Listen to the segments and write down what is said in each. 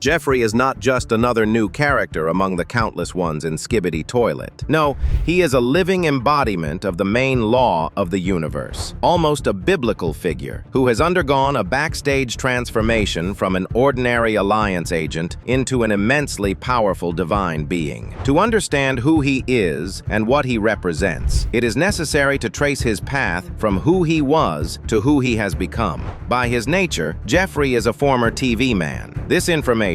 Jeffrey is not just another new character among the countless ones in Skibidi Toilet. No, he is a living embodiment of the main law of the universe, almost a biblical figure who has undergone a backstage transformation from an ordinary Alliance agent into an immensely powerful divine being. To understand who he is and what he represents, it is necessary to trace his path from who he was to who he has become. By his nature, Jeffrey is a former TV man. This information,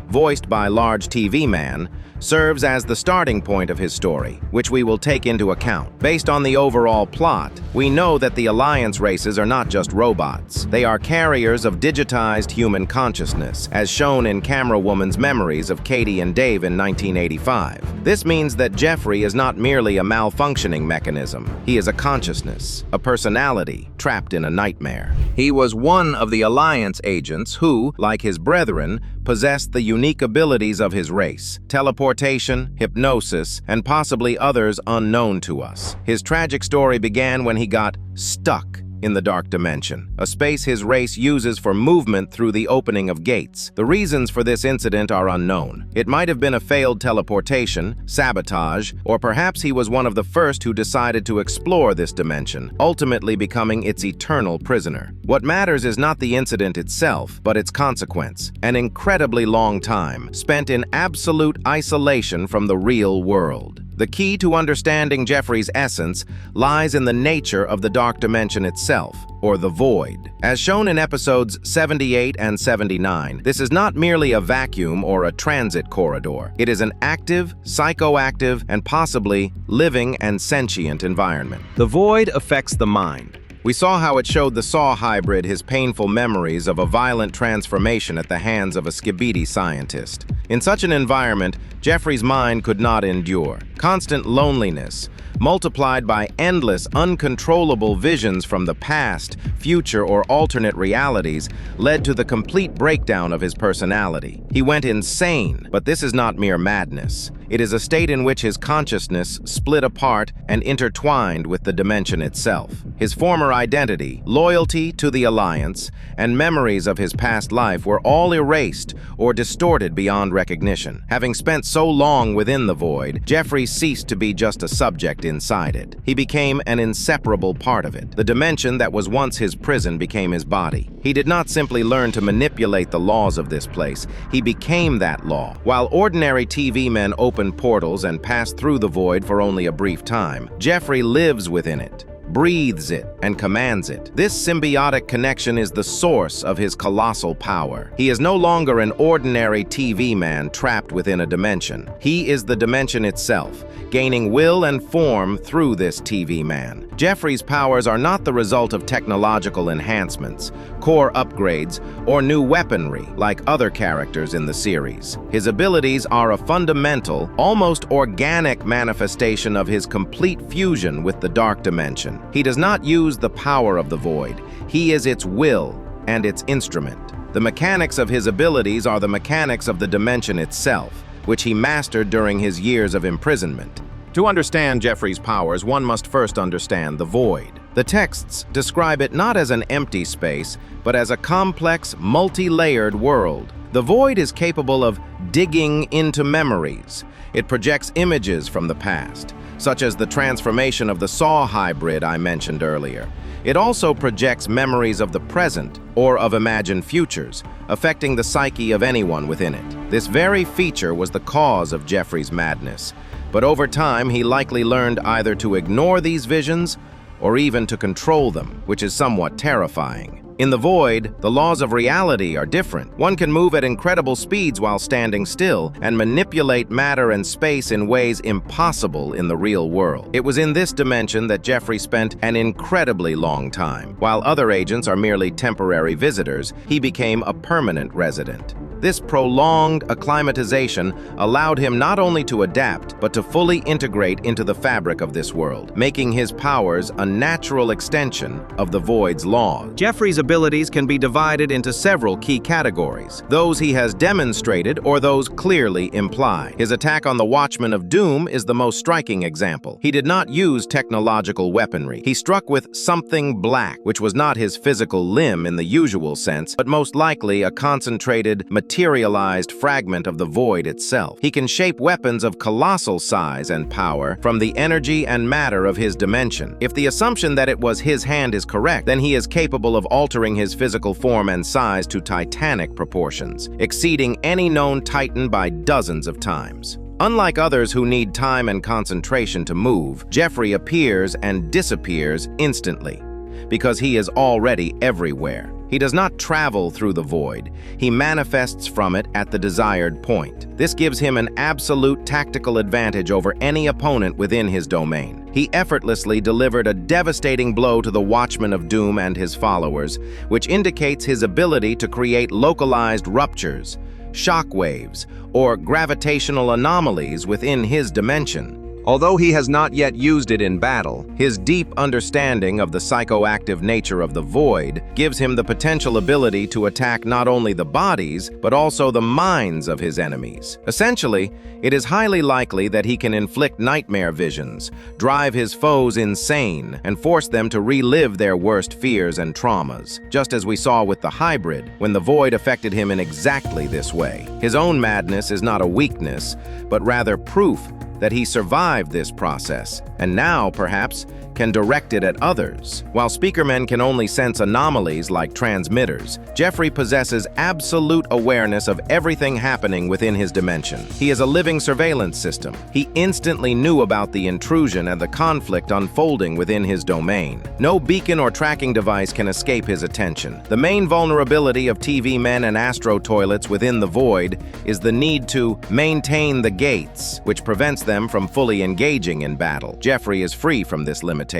voiced by large TV man, serves as the starting point of his story, which we will take into account. Based on the overall plot, we know that the Alliance races are not just robots. They are carriers of digitized human consciousness, as shown in Camerawoman's memories of Katie and Dave in 1985. This means that Jeffrey is not merely a malfunctioning mechanism. He is a consciousness, a personality, trapped in a nightmare. He was one of the Alliance agents who, like his brethren, possessed the unique abilities of his race: teleportation, hypnosis, and possibly others unknown to us. His tragic story began when he got stuck in the dark dimension, a space his race uses for movement through the opening of gates. The reasons for this incident are unknown. It might have been a failed teleportation, sabotage, or perhaps he was one of the first who decided to explore this dimension, ultimately becoming its eternal prisoner. What matters is not the incident itself, but its consequence: an incredibly long time spent in absolute isolation from the real world. The key to understanding Jeffrey's essence lies in the nature of the dark dimension itself, or the void. As shown in episodes 78 and 79, this is not merely a vacuum or a transit corridor. It is an active, psychoactive, and possibly living and sentient environment. The void affects the mind. We saw how it showed the Saw hybrid his painful memories of a violent transformation at the hands of a skibidi scientist. In such an environment, Jeffrey's mind could not endure. Constant loneliness, multiplied by endless, uncontrollable visions from the past, future, or alternate realities, led to the complete breakdown of his personality. He went insane, but this is not mere madness. It is a state in which his consciousness split apart and intertwined with the dimension itself. His former identity, loyalty to the Alliance, and memories of his past life were all erased or distorted beyond recognition. Having spent so long within the void, Jeffrey ceased to be just a subject inside it. He became an inseparable part of it. The dimension that was once his prison became his body. He did not simply learn to manipulate the laws of this place, he became that law. While ordinary TV men open portals and pass through the void for only a brief time, Jeffrey lives within it, breathes it, and commands it. This symbiotic connection is the source of his colossal power. He is no longer an ordinary TV man trapped within a dimension. He is the dimension itself, gaining will and form through this TV man. Jeffrey's powers are not the result of technological enhancements, core upgrades, or new weaponry like other characters in the series. His abilities are a fundamental, almost organic manifestation of his complete fusion with the dark dimension. He does not use the power of the void. He is its will and its instrument. The mechanics of his abilities are the mechanics of the dimension itself, which he mastered during his years of imprisonment. To understand Jeffrey's powers, one must first understand the void. The texts describe it not as an empty space, but as a complex, multi-layered world. The void is capable of digging into memories. It projects images from the past, such as the transformation of the Saw hybrid I mentioned earlier. It also projects memories of the present or of imagined futures, affecting the psyche of anyone within it. This very feature was the cause of Jeffrey's madness, but over time he likely learned either to ignore these visions or even to control them, which is somewhat terrifying. In the void, the laws of reality are different. One can move at incredible speeds while standing still and manipulate matter and space in ways impossible in the real world. It was in this dimension that Jeffrey spent an incredibly long time. While other agents are merely temporary visitors, he became a permanent resident. This prolonged acclimatization allowed him not only to adapt, but to fully integrate into the fabric of this world, making his powers a natural extension of the Void's laws. Jeffrey's abilities can be divided into several key categories: those he has demonstrated or those clearly implied. His attack on the Watchman of Doom is the most striking example. He did not use technological weaponry. He struck with something black, which was not his physical limb in the usual sense, but most likely a concentrated, materialized fragment of the void itself. He can shape weapons of colossal size and power from the energy and matter of his dimension. If the assumption that it was his hand is correct, then he is capable of altering his physical form and size to titanic proportions, exceeding any known titan by dozens of times. Unlike others who need time and concentration to move, Jeffrey appears and disappears instantly, because he is already everywhere. He does not travel through the void. He manifests from it at the desired point. This gives him an absolute tactical advantage over any opponent within his domain. He effortlessly delivered a devastating blow to the Watchman of Doom and his followers, which indicates his ability to create localized ruptures, shockwaves, or gravitational anomalies within his dimension. Although he has not yet used it in battle, his deep understanding of the psychoactive nature of the void gives him the potential ability to attack not only the bodies, but also the minds of his enemies. Essentially, it is highly likely that he can inflict nightmare visions, drive his foes insane, and force them to relive their worst fears and traumas, just as we saw with the hybrid, when the void affected him in exactly this way. His own madness is not a weakness, but rather proof that he survived this process, and now, perhaps, can direct it at others. While speakermen can only sense anomalies like transmitters, Jeffrey possesses absolute awareness of everything happening within his dimension. He is a living surveillance system. He instantly knew about the intrusion and the conflict unfolding within his domain. No beacon or tracking device can escape his attention. The main vulnerability of TV men and astro toilets within the void is the need to maintain the gates, which prevents them from fully engaging in battle. Jeffrey is free from this limitation.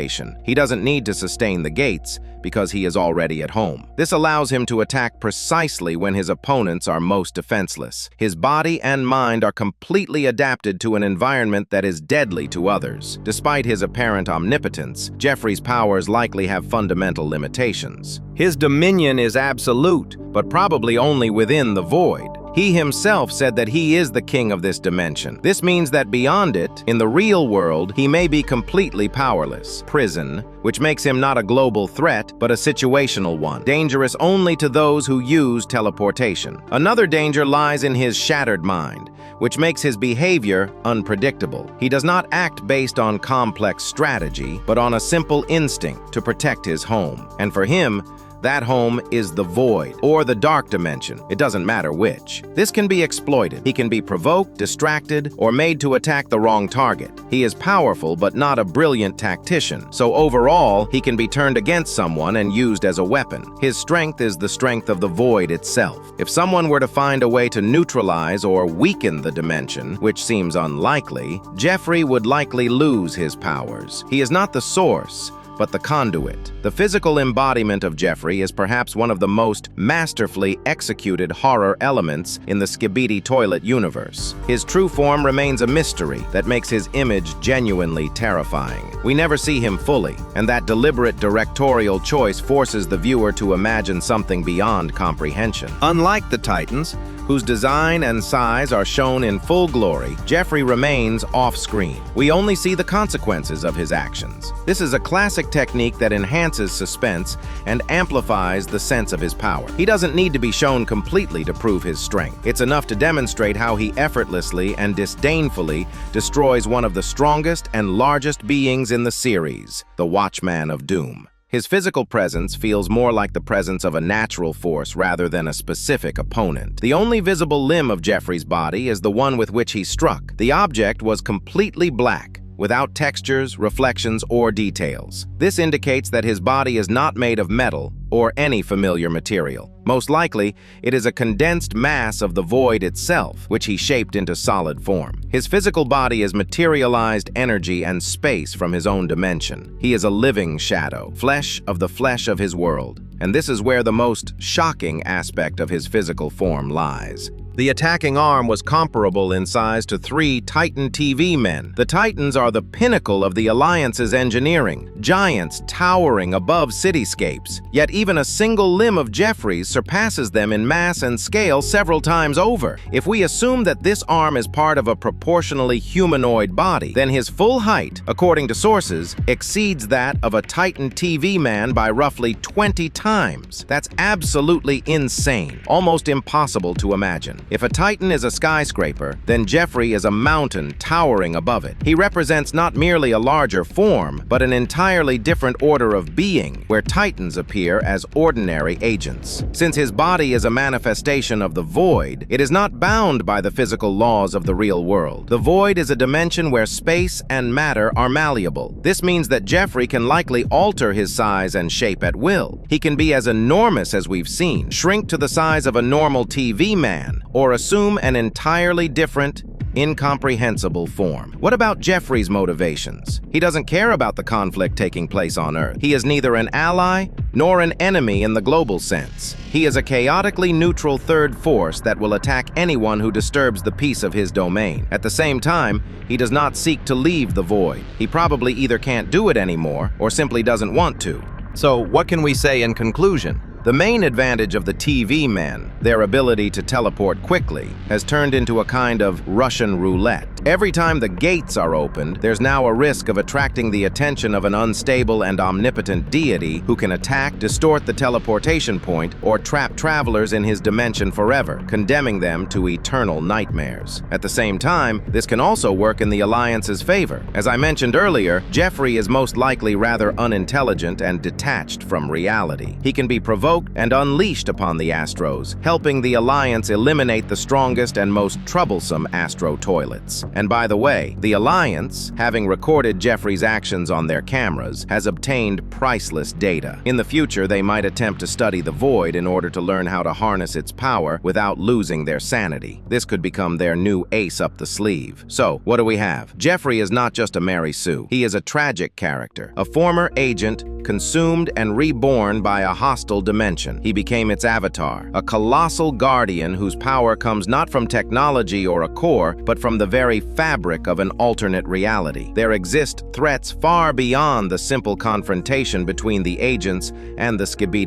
He doesn't need to sustain the gates because he is already at home. This allows him to attack precisely when his opponents are most defenseless. His body and mind are completely adapted to an environment that is deadly to others. Despite his apparent omnipotence, Jeffrey's powers likely have fundamental limitations. His dominion is absolute, but probably only within the void. He himself said that he is the king of this dimension. This means that beyond it, in the real world, he may be completely powerless. Prison, which makes him not a global threat, but a situational one, dangerous only to those who use teleportation. Another danger lies in his shattered mind, which makes his behavior unpredictable. He does not act based on complex strategy, but on a simple instinct to protect his home. And for him, that home is the void, or the dark dimension. It doesn't matter which. This can be exploited. He can be provoked, distracted, or made to attack the wrong target. He is powerful, but not a brilliant tactician. So overall, he can be turned against someone and used as a weapon. His strength is the strength of the void itself. If someone were to find a way to neutralize or weaken the dimension, which seems unlikely, Jeffrey would likely lose his powers. He is not the source, but the conduit. The physical embodiment of Jeffrey is perhaps one of the most masterfully executed horror elements in the skibidi toilet universe. His true form remains a mystery that makes his image genuinely terrifying. We never see him fully, and that deliberate directorial choice forces the viewer to imagine something beyond comprehension. Unlike the Titans, whose design and size are shown in full glory, Jeffrey remains off-screen. We only see the consequences of his actions. This is a classic technique that enhances suspense and amplifies the sense of his power. He doesn't need to be shown completely to prove his strength. It's enough to demonstrate how he effortlessly and disdainfully destroys one of the strongest and largest beings in the series, the Watchman of Doom. His physical presence feels more like the presence of a natural force rather than a specific opponent. The only visible limb of Jeffrey's body is the one with which he struck. The object was completely black, without textures, reflections, or details. This indicates that his body is not made of metal or any familiar material. Most likely, it is a condensed mass of the void itself, which he shaped into solid form. His physical body is materialized energy and space from his own dimension. He is a living shadow, flesh of the flesh of his world. And this is where the most shocking aspect of his physical form lies. The attacking arm was comparable in size to 3 Titan TV men. The Titans are the pinnacle of the Alliance's engineering, giants towering above cityscapes. Yet even a single limb of Jeffrey's surpasses them in mass and scale several times over. If we assume that this arm is part of a proportionally humanoid body, then his full height, according to sources, exceeds that of a Titan TV man by roughly 20 times. That's absolutely insane, almost impossible to imagine. If a Titan is a skyscraper, then Jeffrey is a mountain towering above it. He represents not merely a larger form, but an entirely different order of being, where Titans appear as ordinary agents. Since his body is a manifestation of the void, it is not bound by the physical laws of the real world. The void is a dimension where space and matter are malleable. This means that Jeffrey can likely alter his size and shape at will. He can be as enormous as we've seen, shrink to the size of a normal TV man, or assume an entirely different, incomprehensible form. What about Jeffrey's motivations? He doesn't care about the conflict taking place on Earth. He is neither an ally nor an enemy in the global sense. He is a chaotically neutral third force that will attack anyone who disturbs the peace of his domain. At the same time, he does not seek to leave the void. He probably either can't do it anymore or simply doesn't want to. So what can we say in conclusion? The main advantage of the TV men, their ability to teleport quickly, has turned into a kind of Russian roulette. Every time the gates are opened, there's now a risk of attracting the attention of an unstable and omnipotent deity who can attack, distort the teleportation point, or trap travelers in his dimension forever, condemning them to eternal nightmares. At the same time, this can also work in the Alliance's favor. As I mentioned earlier, Jeffrey is most likely rather unintelligent and detached from reality. He can be provoked and unleashed upon the Astros, helping the Alliance eliminate the strongest and most troublesome Astro toilets. And by the way, the Alliance, having recorded Jeffrey's actions on their cameras, has obtained priceless data. In the future, they might attempt to study the void in order to learn how to harness its power without losing their sanity. This could become their new ace up the sleeve. So, what do we have? Jeffrey is not just a Mary Sue. He is a tragic character, a former agent consumed and reborn by a hostile dimension. He became its avatar, a colossal guardian whose power comes not from technology or a core, but from the very fabric of an alternate reality. There exist threats far beyond the simple confrontation between the agents and the skibidi